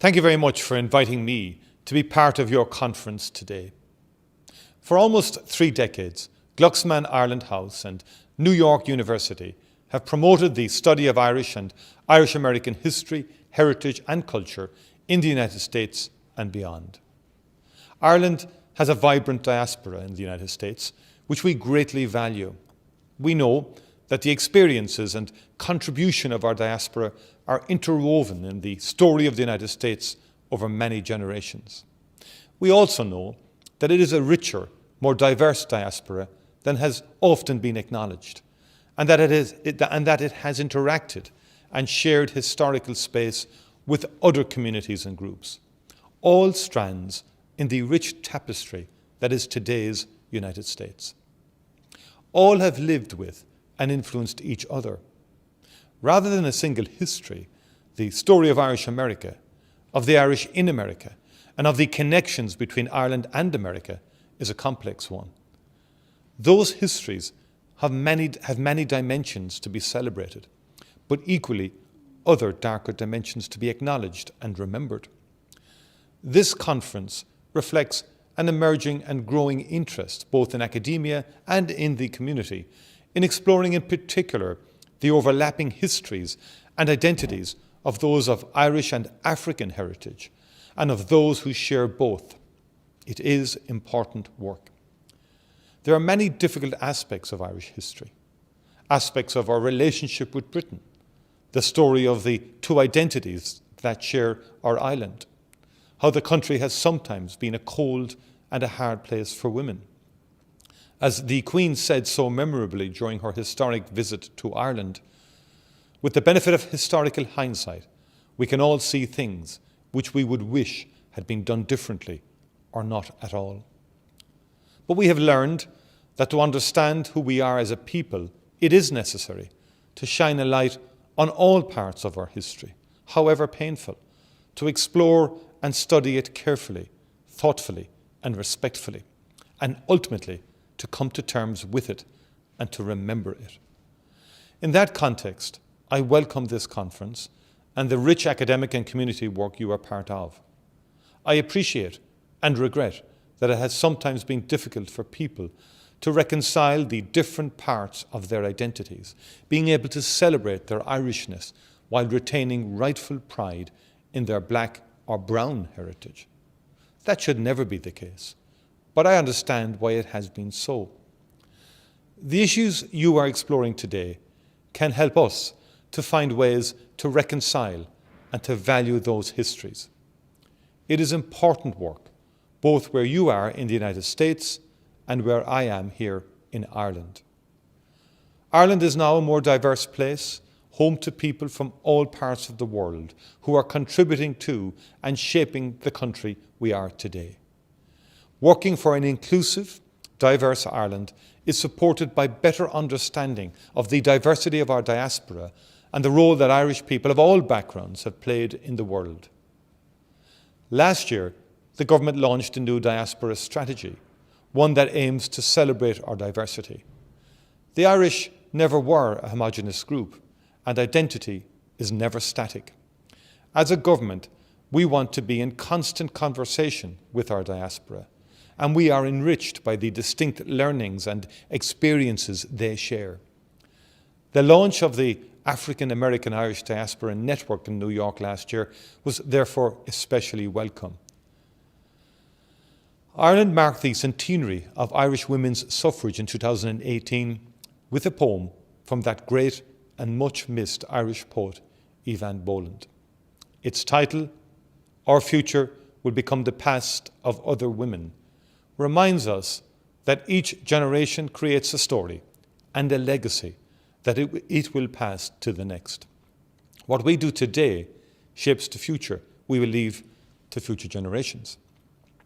Thank you very much for inviting me to be part of your conference today. For almost 3 decades, Glucksman Ireland House and New York University have promoted the study of Irish and Irish American history, heritage and culture in the United States and beyond. Ireland has a vibrant diaspora in the United States, which we greatly value. We know that the experiences and contribution of our diaspora are interwoven in the story of the United States over many generations. We also know that it is a richer, more diverse diaspora than has often been acknowledged, and that it has interacted and shared historical space with other communities and groups, all strands in the rich tapestry that is today's United States. All have lived with and influenced each other. Rather than a single history, the story of Irish America, of the Irish in America, and of the connections between Ireland and America is a complex one. Those histories have many dimensions to be celebrated, but equally other darker dimensions to be acknowledged and remembered. This conference reflects an emerging and growing interest, both in academia and in the community, in exploring in particular the overlapping histories and identities of those of Irish and African heritage, and of those who share both. It is important work. There are many difficult aspects of Irish history, aspects of our relationship with Britain, the story of the two identities that share our island, how the country has sometimes been a cold and a hard place for women. As the Queen said so memorably during her historic visit to Ireland, with the benefit of historical hindsight, we can all see things which we would wish had been done differently or not at all. But we have learned that to understand who we are as a people, it is necessary to shine a light on all parts of our history, however painful, to explore and study it carefully, thoughtfully and respectfully, and ultimately to come to terms with it and to remember it. In that context, I welcome this conference and the rich academic and community work you are part of. I appreciate and regret that it has sometimes been difficult for people to reconcile the different parts of their identities, being able to celebrate their Irishness while retaining rightful pride in their black or brown heritage. That should never be the case, but I understand why it has been so. The issues you are exploring today can help us to find ways to reconcile and to value those histories. It is important work, both where you are in the United States and where I am here in Ireland. Ireland is now a more diverse place, home to people from all parts of the world who are contributing to and shaping the country we are today. Working for an inclusive, diverse Ireland is supported by better understanding of the diversity of our diaspora and the role that Irish people of all backgrounds have played in the world. Last year, the government launched a new diaspora strategy, one that aims to celebrate our diversity. The Irish never were a homogeneous group, and identity is never static. As a government, we want to be in constant conversation with our diaspora, and we are enriched by the distinct learnings and experiences they share. The launch of the African American Irish Diaspora Network in New York last year was therefore especially welcome. Ireland marked the centenary of Irish women's suffrage in 2018 with a poem from that great and much missed Irish poet, Evan Boland. Its title, "Our Future Will Become the Past of Other Women," reminds us that each generation creates a story and a legacy that it will pass to the next. What we do today shapes the future we will leave to future generations.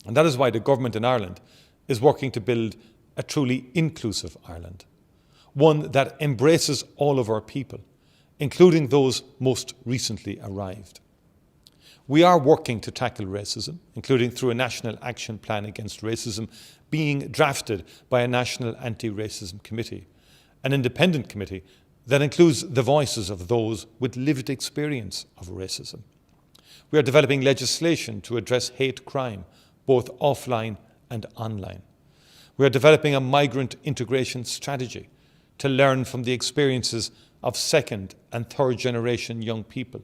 And that is why the government in Ireland is working to build a truly inclusive Ireland, one that embraces all of our people, including those most recently arrived. We are working to tackle racism, including through a national action plan against racism being drafted by a national anti-racism committee, an independent committee that includes the voices of those with lived experience of racism. We are developing legislation to address hate crime, both offline and online. We are developing a migrant integration strategy to learn from the experiences of second and third generation young people,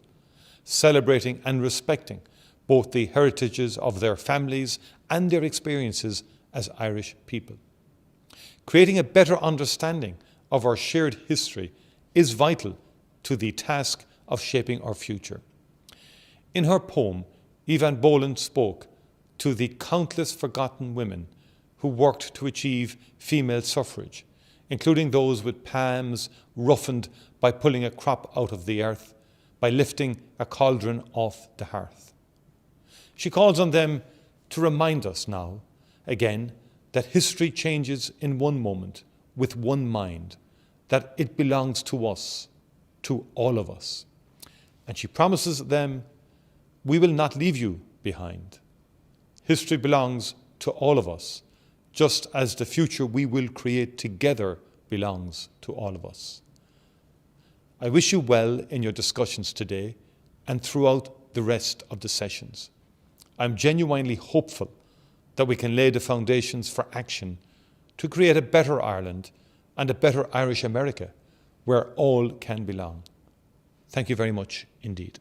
celebrating and respecting both the heritages of their families and their experiences as Irish people. Creating a better understanding of our shared history is vital to the task of shaping our future. In her poem, Evan Boland spoke to the countless forgotten women who worked to achieve female suffrage, including those with palms roughened by pulling a crop out of the earth, by lifting a cauldron off the hearth. She calls on them to remind us now, again, that history changes in one moment with one mind, that it belongs to us, to all of us. And she promises them, we will not leave you behind. History belongs to all of us, just as the future we will create together belongs to all of us. I wish you well in your discussions today and throughout the rest of the sessions. I'm genuinely hopeful that we can lay the foundations for action to create a better Ireland and a better Irish America where all can belong. Thank you very much indeed.